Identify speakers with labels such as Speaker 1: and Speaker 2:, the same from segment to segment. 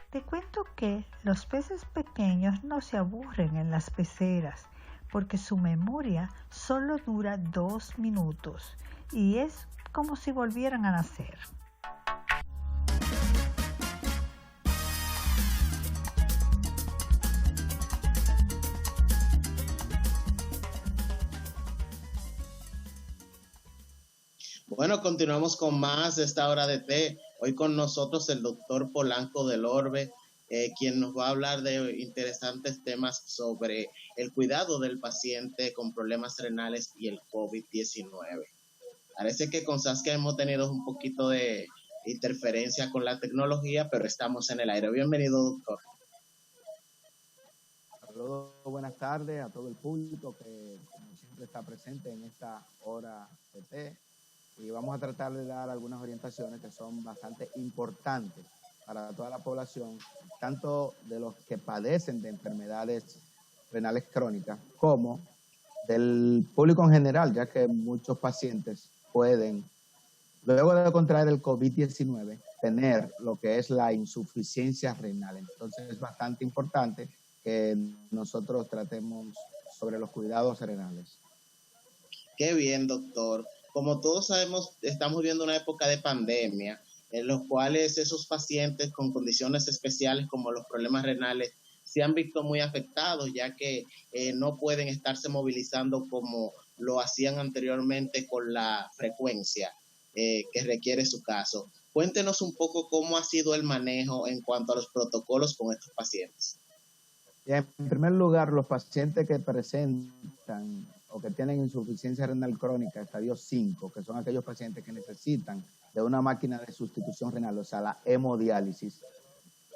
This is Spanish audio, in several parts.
Speaker 1: Te cuento que los peces pequeños no se aburren en las peceras porque su memoria solo dura 2 minutos y es como si volvieran a nacer.
Speaker 2: Bueno, continuamos con más de esta hora de té. Hoy con nosotros el doctor Polanco del Orbe, quien nos va a hablar de interesantes temas sobre el cuidado del paciente con problemas renales y el COVID-19. Parece que con Saskia hemos tenido un poquito de interferencia con la tecnología, pero estamos en el aire. Bienvenido, doctor.
Speaker 3: Saludos, buenas tardes a todo el público que como siempre está presente en esta hora de té. Y vamos a tratar de dar algunas orientaciones que son bastante importantes para toda la población, tanto de los que padecen de enfermedades renales crónicas como del público en general, ya que muchos pacientes pueden, luego de contraer el COVID-19, tener lo que es la insuficiencia renal. Entonces es bastante importante que nosotros tratemos sobre los cuidados renales.
Speaker 2: Qué bien, doctor. Como todos sabemos, estamos viviendo una época de pandemia en los cuales esos pacientes con condiciones especiales como los problemas renales se han visto muy afectados, ya que no pueden estarse movilizando como lo hacían anteriormente con la frecuencia que requiere su caso. Cuéntenos un poco cómo ha sido el manejo en cuanto a los protocolos con estos pacientes.
Speaker 3: En primer lugar, los pacientes que presentan o que tienen insuficiencia renal crónica, estadio 5, que son aquellos pacientes que necesitan de una máquina de sustitución renal, o sea, la hemodiálisis,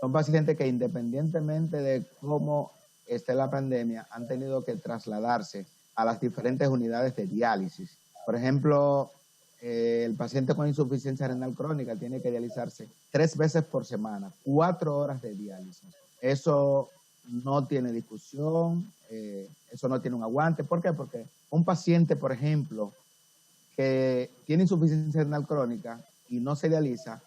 Speaker 3: son pacientes que independientemente de cómo esté la pandemia, han tenido que trasladarse a las diferentes unidades de diálisis. Por ejemplo, el paciente con insuficiencia renal crónica tiene que dializarse 3 veces por semana, 4 horas de diálisis. Eso no tiene discusión, eso no tiene un aguante. ¿Por qué? Porque un paciente, por ejemplo, que tiene insuficiencia renal crónica y no se dializa,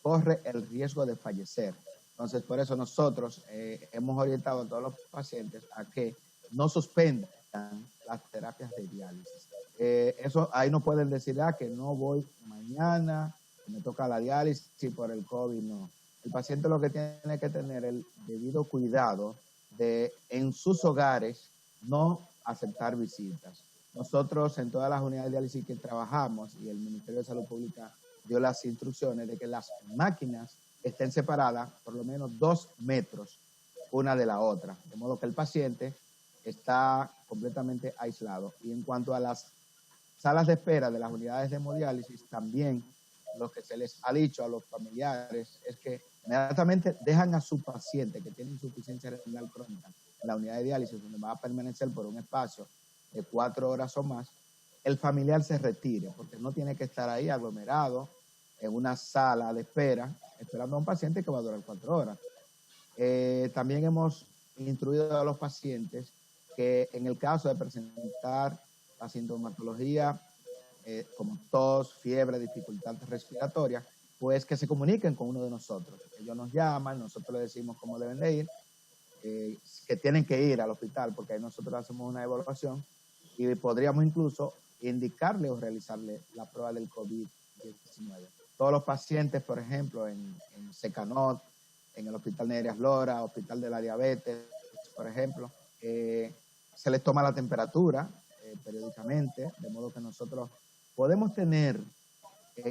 Speaker 3: corre el riesgo de fallecer. Entonces, por eso nosotros hemos orientado a todos los pacientes a que no suspendan las terapias de diálisis. Eso ahí no pueden decir, que no voy mañana, me toca la diálisis por el COVID, no. El paciente lo que tiene que tener el debido cuidado de en sus hogares no aceptar visitas. Nosotros en todas las unidades de diálisis que trabajamos y el Ministerio de Salud Pública dio las instrucciones de que las máquinas estén separadas por lo menos 2 metros una de la otra, de modo que el paciente está completamente aislado. Y en cuanto a las salas de espera de las unidades de hemodiálisis, también lo que se les ha dicho a los familiares es que inmediatamente dejan a su paciente que tiene insuficiencia renal crónica en la unidad de diálisis, donde va a permanecer por un espacio de 4 horas o más, el familiar se retire, porque no tiene que estar ahí aglomerado en una sala de espera, esperando a un paciente que va a durar 4 horas. También hemos instruido a los pacientes que en el caso de presentar la sintomatología como tos, fiebre, dificultad respiratoria, pues que se comuniquen con uno de nosotros. Ellos nos llaman, nosotros les decimos cómo deben de ir, que tienen que ir al hospital, porque ahí nosotros hacemos una evaluación y podríamos incluso indicarle o realizarle la prueba del COVID-19. Todos los pacientes, por ejemplo, en Secanot, en el Hospital Nereas Lora, Hospital de la Diabetes, por ejemplo, se les toma la temperatura periódicamente, de modo que nosotros podemos tener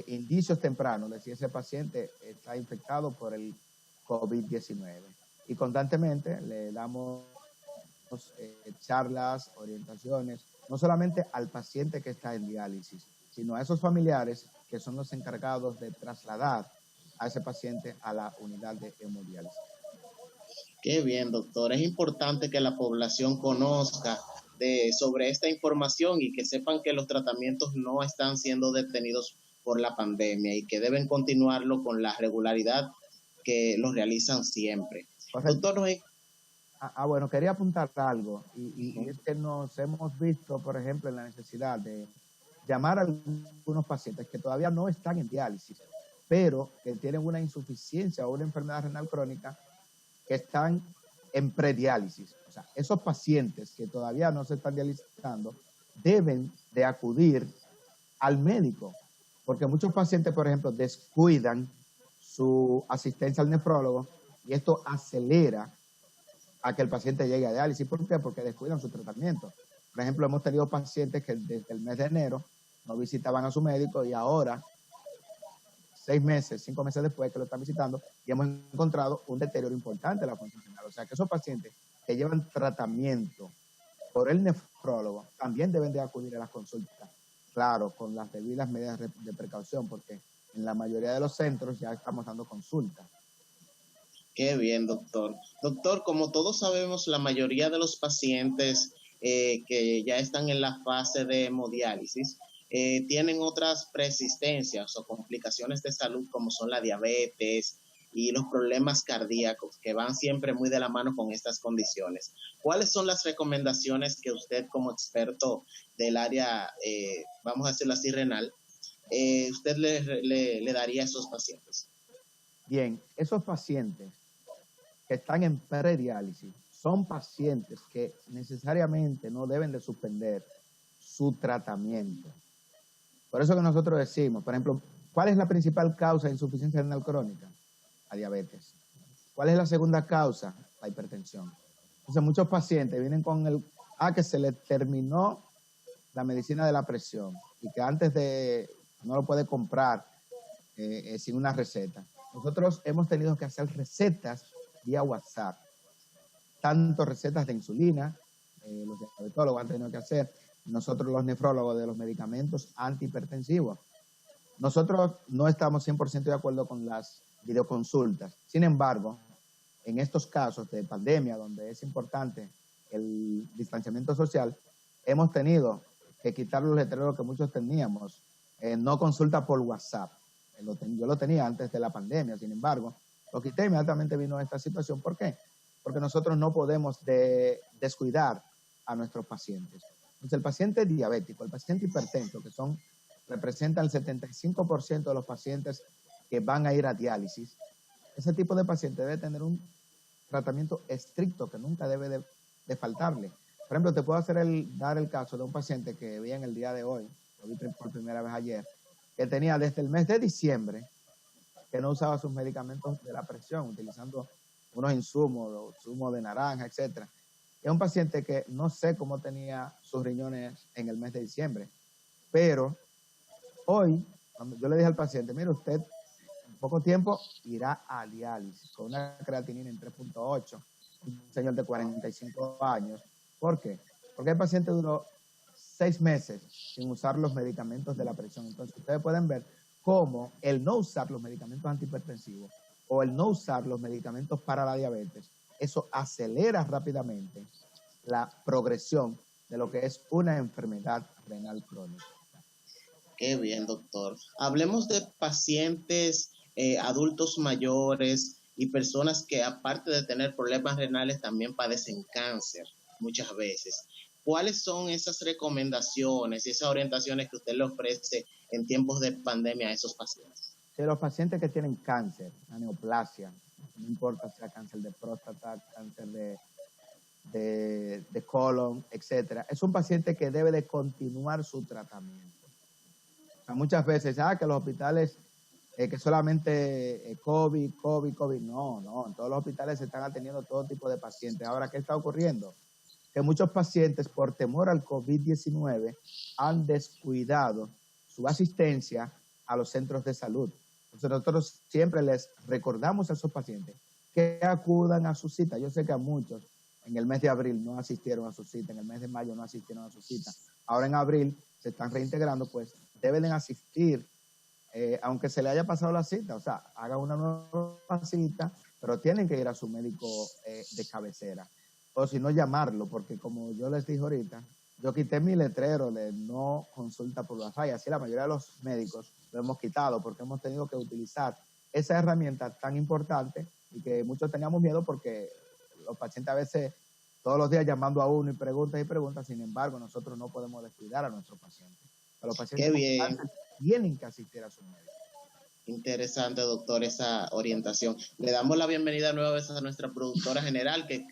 Speaker 3: indicios tempranos de si ese paciente está infectado por el COVID-19. Y constantemente le damos charlas, orientaciones, no solamente al paciente que está en diálisis, sino a esos familiares que son los encargados de trasladar a ese paciente a la unidad de hemodiálisis.
Speaker 2: Qué bien, doctor. Es importante que la población conozca sobre esta información y que sepan que los tratamientos no están siendo detenidos por la pandemia y que deben continuarlo con la regularidad que los realizan siempre.
Speaker 3: Correcto. Doctor, bueno, quería apuntar algo y es que nos hemos visto, por ejemplo, en la necesidad de llamar a algunos pacientes que todavía no están en diálisis, pero que tienen una insuficiencia o una enfermedad renal crónica que están en prediálisis. O sea, esos pacientes que todavía no se están dializando deben de acudir al médico, porque muchos pacientes, por ejemplo, descuidan su asistencia al nefrólogo y esto acelera a que el paciente llegue a diálisis. ¿Por qué? Porque descuidan su tratamiento. Por ejemplo, hemos tenido pacientes que desde el mes de enero no visitaban a su médico y ahora, 6 meses, 5 meses después que lo están visitando, y hemos encontrado un deterioro importante de la función renal. O sea, que esos pacientes que llevan tratamiento por el nefrólogo también deben de acudir a las consultas. Claro, con las debidas medidas de precaución, porque en la mayoría de los centros ya estamos dando consultas.
Speaker 2: Qué bien, doctor. Doctor, como todos sabemos, la mayoría de los pacientes que ya están en la fase de hemodiálisis tienen otras persistencias o complicaciones de salud como son la diabetes y los problemas cardíacos que van siempre muy de la mano con estas condiciones. ¿Cuáles son las recomendaciones que usted como experto del área, vamos a decirlo así, renal, usted le daría a esos pacientes?
Speaker 3: Bien, esos pacientes que están en prediálisis son pacientes que necesariamente no deben de suspender su tratamiento. Por eso que nosotros decimos, por ejemplo, ¿cuál es la principal causa de insuficiencia renal crónica? La diabetes. ¿Cuál es la segunda causa? La hipertensión. Entonces muchos pacientes vienen con que se les terminó la medicina de la presión y que antes de no lo puede comprar sin una receta. Nosotros hemos tenido que hacer recetas vía WhatsApp, tanto recetas de insulina, los diabetólogos han tenido que hacer, nosotros los nefrólogos de los medicamentos antihipertensivos. Nosotros no estamos 100% de acuerdo con las videoconsultas. Sin embargo, en estos casos de pandemia, donde es importante el distanciamiento social, hemos tenido que quitar los letreros que muchos teníamos. No consulta por WhatsApp. Yo lo tenía antes de la pandemia, sin embargo, lo quité, inmediatamente vino esta situación. ¿Por qué? Porque nosotros no podemos descuidar a nuestros pacientes. Entonces, el paciente diabético, el paciente hipertenso, que representan el 75% de los pacientes que van a ir a diálisis, ese tipo de paciente debe tener un tratamiento estricto que nunca debe de faltarle. Por ejemplo, te puedo dar el caso de un paciente que vi en el día de hoy, lo vi por primera vez ayer, que tenía desde el mes de diciembre que no usaba sus medicamentos de la presión, utilizando unos insumos, zumo de naranja, etc. Es un paciente que no sé cómo tenía sus riñones en el mes de diciembre, pero hoy, cuando yo le dije al paciente, mire, usted en poco tiempo irá a diálisis con una creatinina en 3.8, un señor de 45 años. ¿Por qué? Porque el paciente duró 6 meses sin usar los medicamentos de la presión. Entonces, ustedes pueden ver cómo el no usar los medicamentos antihipertensivos o el no usar los medicamentos para la diabetes, eso acelera rápidamente la progresión de lo que es una enfermedad renal crónica.
Speaker 2: Qué bien, doctor. Hablemos de pacientes adultos mayores y personas que aparte de tener problemas renales también padecen cáncer muchas veces. ¿Cuáles son esas recomendaciones y esas orientaciones que usted le ofrece en tiempos de pandemia a esos pacientes?
Speaker 3: Sí, los pacientes que tienen cáncer, la neoplasia, no importa si sea cáncer de próstata, cáncer de colon, etcétera, es un paciente que debe de continuar su tratamiento. O sea, muchas veces, que los hospitales, que solamente COVID, no, en todos los hospitales se están atendiendo todo tipo de pacientes. Ahora, ¿qué está ocurriendo? Que muchos pacientes, por temor al COVID-19, han descuidado su asistencia a los centros de salud. Entonces, nosotros siempre les recordamos a esos pacientes que acudan a su cita. Yo sé que a muchos en el mes de abril no asistieron a su cita, en el mes de mayo no asistieron a su cita. Ahora en abril se están reintegrando, pues deben asistir, aunque se le haya pasado la cita. O sea, hagan una nueva cita, pero tienen que ir a su médico de cabecera. O si no, llamarlo, porque como yo les dije ahorita, yo quité mi letrero de no consulta por WhatsApp, y así la mayoría de los médicos lo hemos quitado, porque hemos tenido que utilizar esa herramienta tan importante y que muchos teníamos miedo porque los pacientes a veces todos los días llamando a uno y preguntas, sin embargo, nosotros no podemos descuidar a nuestros pacientes. Pero los pacientes tienen que asistir a su médico.
Speaker 2: Interesante, doctor, esa orientación. Le damos la bienvenida nueva vez a nuestra productora general, que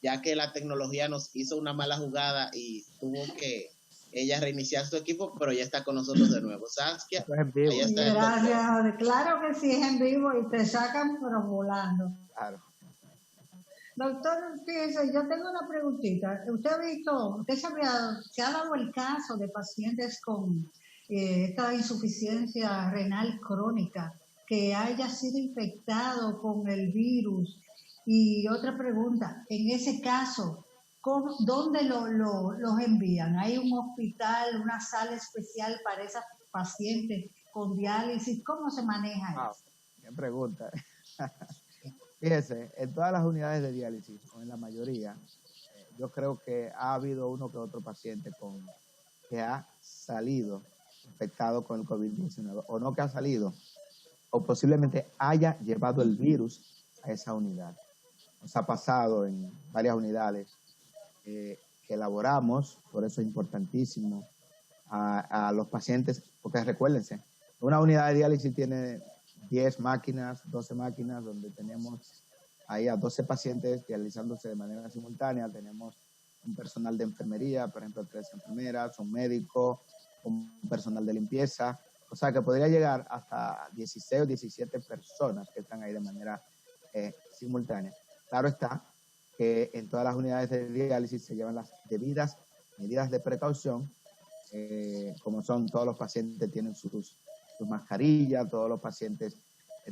Speaker 2: ya que la tecnología nos hizo una mala jugada y tuvo que ella reiniciar su equipo, pero ya está con nosotros de nuevo. Saskia, ahí está el doctor.
Speaker 1: Gracias, claro que sí, es en vivo y te sacan pero volando.
Speaker 3: Claro.
Speaker 1: Doctor, fíjese, yo tengo una preguntita. Se ha dado el caso de pacientes con esta insuficiencia renal crónica que haya sido infectado con el virus? Y otra pregunta, en ese caso, ¿dónde los envían? ¿Hay un hospital, una sala especial para esas pacientes con diálisis? ¿Cómo se maneja eso?
Speaker 3: Qué pregunta. Fíjese, en todas las unidades de diálisis, o en la mayoría, yo creo que ha habido uno que otro paciente que ha salido infectado con el COVID-19, o no que ha salido, o posiblemente haya llevado el virus a esa unidad. Nos ha pasado en varias unidades que elaboramos, por eso es importantísimo a los pacientes, porque recuérdense, una unidad de diálisis tiene 10 máquinas, 12 máquinas, donde tenemos ahí a 12 pacientes dializándose de manera simultánea. Tenemos un personal de enfermería, por ejemplo, 3 enfermeras, un médico, un personal de limpieza. O sea, que podría llegar hasta 16 o 17 personas que están ahí de manera simultánea. Claro está que en todas las unidades de diálisis se llevan las debidas medidas de precaución, como son todos los pacientes tienen sus mascarillas, todos los pacientes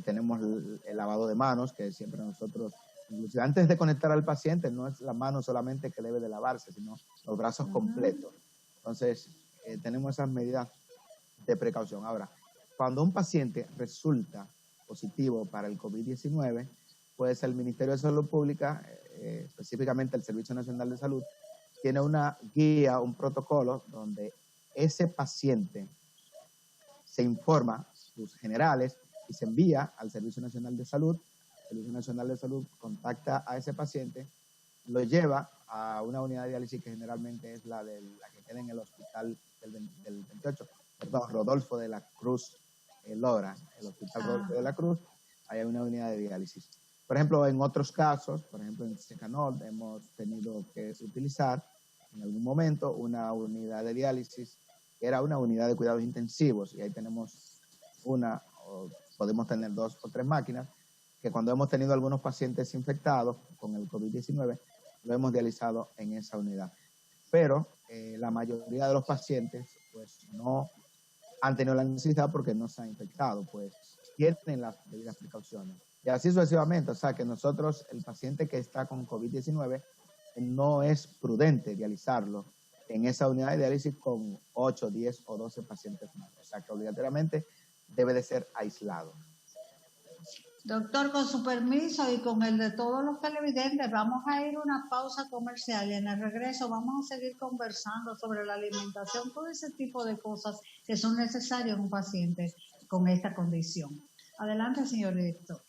Speaker 3: tenemos el lavado de manos, que siempre nosotros, inclusive antes de conectar al paciente, no es la mano solamente que debe de lavarse, sino los brazos completos. Entonces, tenemos esas medidas de precaución. Ahora, cuando un paciente resulta positivo para el COVID-19, pues el Ministerio de Salud Pública, específicamente el Servicio Nacional de Salud, tiene una guía, un protocolo donde ese paciente se informa sus generales y se envía al Servicio Nacional de Salud. El Servicio Nacional de Salud contacta a ese paciente, lo lleva a una unidad de diálisis que generalmente es la que queda en el hospital del 28, perdón, Rodolfo de la Cruz Lora, el hospital Rodolfo de la Cruz, hay una unidad de diálisis. Por ejemplo, en otros casos, por ejemplo en Secanol, hemos tenido que utilizar en algún momento una unidad de diálisis, que era una unidad de cuidados intensivos, y ahí tenemos podemos tener 2 o 3 máquinas, que cuando hemos tenido algunos pacientes infectados con el COVID-19, lo hemos dializado en esa unidad. Pero la mayoría de los pacientes pues no han tenido la necesidad porque no se han infectado, pues tienen las debidas precauciones. Y así sucesivamente, o sea que nosotros, el paciente que está con COVID-19, no es prudente dializarlo en esa unidad de diálisis con 8, 10 o 12 pacientes más. O sea que obligatoriamente debe de ser aislado.
Speaker 1: Doctor, con su permiso y con el de todos los televidentes, vamos a ir a una pausa comercial y en el regreso vamos a seguir conversando sobre la alimentación, todo ese tipo de cosas que son necesarias en un paciente con esta condición. Adelante, señor director.